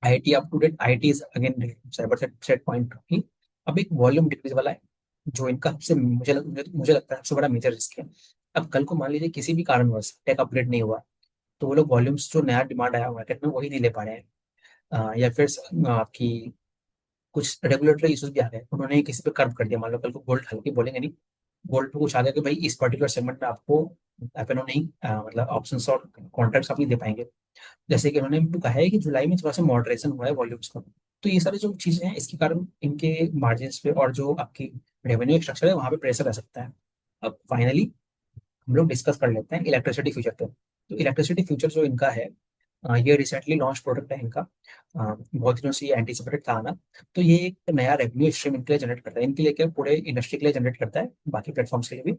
it up to date, it is again cyber set point ही। अब एक वॉल्यूम डिक्रीज वाला है, जो इनका सबसे मुझे लगता है सबसे बड़ा मेजर रिस्क है। अब कल को मान लीजिए किसी भी कारणवश टेक अपडेट नहीं हुआ, तो वो लोग वॉल्यूम्स जो नया डिमांड आया मार्केट में वही नहीं ले पा रहे हैं। या फिर आपकी कुछ रेगुलेटरी इश्यूज भी आ गए, उन्होंने किसी पे कर्व कर दिया, मान लो कल को गोल्ड हल्की बोलेंगे नहीं, गोल्ड पे कुछ आ गया कि भाई इस पर्टिकुलर सेगमेंट में आपको एफएनओ नहीं, मतलब ऑप्शंस और कॉन्ट्रैक्ट्स आप नहीं दे पाएंगे। जैसे कि उन्होंने भी कहा है कि जुलाई में थोड़ा सा मॉडरेशन हुआ है वॉल्यूम्स का। तो ये सारी जो चीजें हैं इसके कारण इनके मार्जिन पे और जो आपकी रेवेन्यू स्ट्रक्चर है वहां पे प्रेशर आ सकता है। अब फाइनली हम लोग डिस्कस कर लेते हैं इलेक्ट्रिसिटी फ्यूचर पे। तो इलेक्ट्रिसिटी फ्यूचर जो इनका है, ये रिसेंटली लॉन्च प्रोडक्ट है इनका। बहुत दिनों से ये एंटीसिपेटेड था आना। तो ये एक नया रेवेन्यू स्ट्रीम इनके लिए जनरेट करता है, इनके लिए क्या पूरे इंडस्ट्री के लिए जनरेट करता है, बाकी प्लेटफॉर्म्स के लिए भी।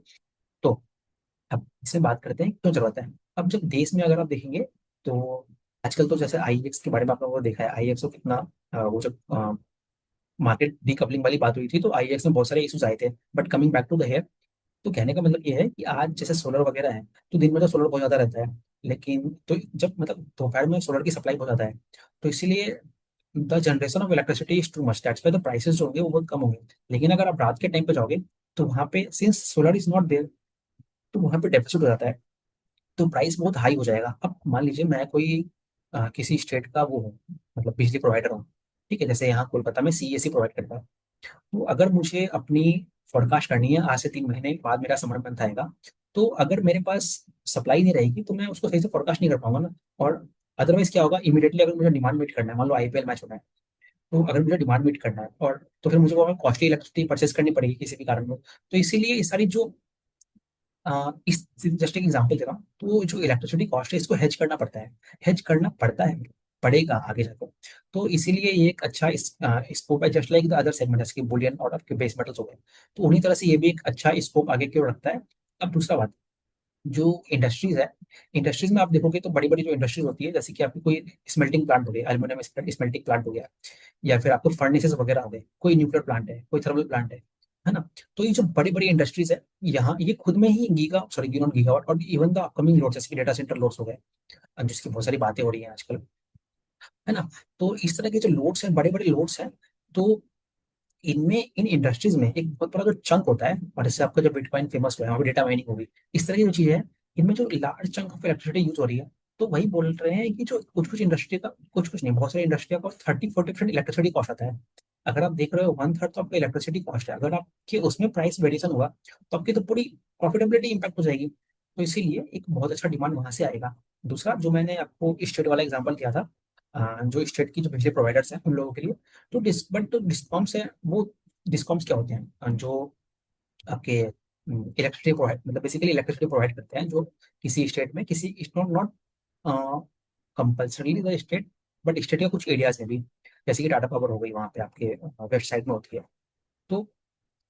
तो अब इसमें बात करते हैं क्यों जरूरत है। अब जब देश में अगर आप देखेंगे तो आजकल तो जैसे आईएक्स के बारे में आप लोगों को देखा है, आईएक्स को कितना वो जब मार्केट डीकपलिंग वाली बात हुई थी तो आईएक्स में बहुत सारे इशूज आए थे। But coming back to the here, तो कहने का मतलब ये है कि आज जैसे सोलर वगैरह है, तो दिन में तो सोलर बहुत ज्यादा रहता है, लेकिन तो जब मतलब दोपहर में सोलर की सप्लाई बहुत ज्यादा है, तो इसीलिए the generation of electricity is too much, that's why the prices जो होंगे वो बहुत कम होंगे। लेकिन अगर आप रात के टाइम पे जाओगे तो वहाँ पे since solar is not there, तो वहाँ पे डेफिसिट हो जाता है, तो प्राइस बहुत हाई हो जाएगा। अब मान लीजिए मैं कोई किसी स्टेट का वो हूँ, मतलब बिजली प्रोवाइडर हूँ, ठीक है, जैसे यहाँ कोलकाता में सीएससी प्रोवाइड करता है। तो अगर मुझे अपनी फोरकास्ट करनी है आज से 3 महीने बाद मेरा समर मंथ आएगा, तो अगर मेरे पास सप्लाई नहीं रहेगी तो मैं उसको सही से फोरकास्ट नहीं कर पाऊंगा ना। और अदरवाइज क्या होगा, इमीडिएटली अगर मुझे डिमांड मीट करना है, मान लो आईपीएल मैच होना है, तो अगर मुझे डिमांड मीट करना है और तो फिर मुझे वो कॉस्टली इलेक्ट्रिसिटी परचेस करनी पड़ेगी किसी भी कारण में। तो इसीलिए ये सारी जो इस जस्ट एक एग्जांपल दे रहा हूँ, तो जो इलेक्ट्रिसिटी कॉस्ट है इसको हेज करना पड़ता है, हेज करना पड़ता है। पड़ेगा आगे जाकर। तो इसीलिए ये एक अच्छा स्कोप है, just like the other segment, जैसे कि बुलियन और आपके बेस मेटल्स हो गए। तो उन्हीं तरह से ये भी एक अच्छा स्कोप आगे की ओर रखता है। अब दूसरा बात, जो इंडस्ट्रीज है, इंडस्ट्रीज में आप देखोगे तो बड़ी बड़ी जो इंडस्ट्रीज होती है, जैसे कि आपकी कोई स्मेल्टिंग प्लांट हो गया, एल्यूमिनियम स्मेल्टिंग प्लांट हो गया, या फिर आपको फर्नेसेस वगैरह हो गए, कोई न्यूक्लियर प्लांट है, कोई थर्मल प्लांट है ना। तो ये जो बड़ी बड़ी इंडस्ट्रीज है, यहाँ ये खुद में ही गीगावाट और इवन द अपकमिंग लोड्स, जैसे कि डेटा सेंटर लोड्स हो गए, जिसकी बहुत सारी बातें हो रही हैं आजकल, है ना। तो इस तरह के जो लोड्स हैं, बड़े बड़े लोड्स हैं, तो इनमें इन इंडस्ट्रीज में एक बहुत बड़ा जो चंक होता है, और जैसे आपका जो बिटकॉइन फेमस हुआ है, वहाँ पे डेटा माइनिंग होगी, इस तरह की जो चीजें हैं, इनमें जो large chunk of electricity use हो रही है। तो वही बोल रहे हैं कि जो कुछ कुछ इंडस्ट्री का, कुछ कुछ नहीं, बहुत सारी इंडस्ट्री का 30-40% इलेक्ट्रिसिटी कॉस्ट आता है। अगर आप देख रहे हो 1/3 तो आपका इलेक्ट्रिसिटी कॉस्ट है, अगर आपके उसमें प्राइस वेरिएशन हुआ तो आपकी तो पूरी प्रॉफिटेबिलिटी इंपैक्ट हो जाएगी। तो इसीलिए एक बहुत अच्छा डिमांड वहां से आएगा। दूसरा, जो मैंने आपको स्टेट वाला एग्जांपल दिया था, जो स्टेट की जो बिजली प्रोवाइडर्स हैं उन लोगों के लिए, तो बट जो डिस्कॉम्स है वो, डिस्कॉम्स क्या होते हैं, जो आपके इलेक्ट्रिसिटी प्रोवाइड, मतलब बेसिकली इलेक्ट्रिसिटी प्रोवाइड करते हैं, जो किसी स्टेट में, किसी it's not not compulsorily the state, but state के कुछ एरियाज में भी, जैसे कि टाटा पावर हो गई, वहाँ पे आपके वेस्ट साइड में होती है। तो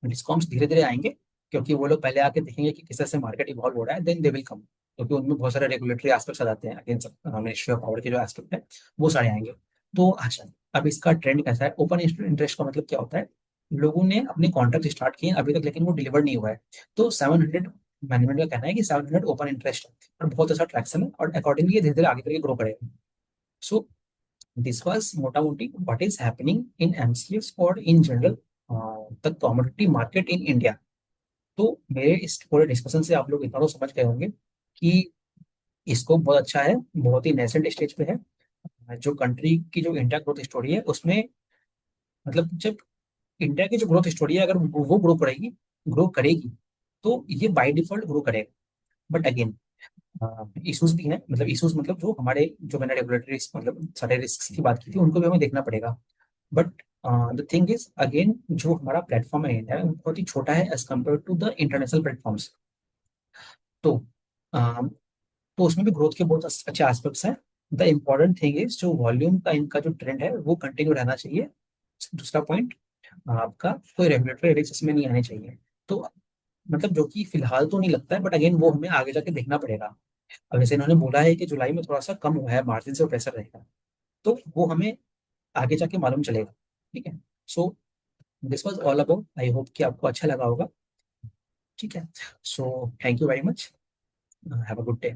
डिस्कॉम्स धीरे धीरे आएंगे, क्योंकि वो लोग पहले आके देखेंगे कि किस तरह से मार्केट इवॉल्व हो रहा है, देन दे विल कम, क्योंकि उनमें बहुत सारे रेगुलेटरी एस्पेक्ट्स आ जाते हैं, अगेंस्ट मिनिस्ट्री ऑफ पावर के जो एस्पेक्ट है, वो सारे आएंगे। तो अच्छा, अब इसका ट्रेंड कैसा है, ओपन इंटरेस्ट का मतलब क्या होता है, लोगों ने अपने कॉन्ट्रैक्ट स्टार्ट किए अभी तक, लेकिन वो डिलीवर नहीं हुआ है। तो 700, मैनेजमेंट का कहना है कि 700 ओपन इंटरेस्ट है और बहुत अच्छा ट्रैक्शन है, और अकॉर्डिंगली ये धीरे धीरे आगे करके ग्रो करेगा। सो दिस वाज मोटा मोटी what is happening in MCX और in general the commodity market in India. तो मेरे इस पूरे डिस्कशन से आप लोग इतना तो समझ गए होंगे कि स्कोप बहुत अच्छा है, बहुत ही नेसेंट स्टेज पे है। जो कंट्री की जो इंडिया ग्रोथ स्टोरी है उसमें, मतलब जब इंडिया की जो ग्रोथ स्टोरी है, अगर वो ग्रो करेगी, तो ये बाय डिफॉल्ट ग्रो करेगा। बट अगेन इश्यूज भी हैं, मतलब इश्यूज मतलब जो हमारे, जो मैंने रेगुलेटरी मतलब सारे रिस्क की बात की थी, उनको भी हमें देखना पड़ेगा। But the thing is again, जो हमारा प्लेटफॉर्म है इंडिया में, बहुत ही छोटा है as compare to the international platforms. तो uh, तो उसमें भी ग्रोथ के बहुत अच्छे एस्पेक्ट्स हैं। द इम्पोर्टेंट थिंग इज, जो वॉल्यूम का इनका जो ट्रेंड है वो कंटिन्यू रहना चाहिए। दूसरा पॉइंट, आपका कोई रेगुलेटरी रिस्क इसमें नहीं आने चाहिए। तो मतलब जो कि फिलहाल तो नहीं लगता है, बट अगेन वो हमें आगे जाके देखना पड़ेगा। अब जैसे इन्होंने बोला है कि जुलाई में थोड़ा सा कम हुआ है, मार्जिन से प्रेशर रहेगा, तो वो हमें आगे जाके मालूम चलेगा। ठीक है। So this was all about, I hope कि आपको अच्छा लगा होगा। ठीक है। So thank you very much, have a good day.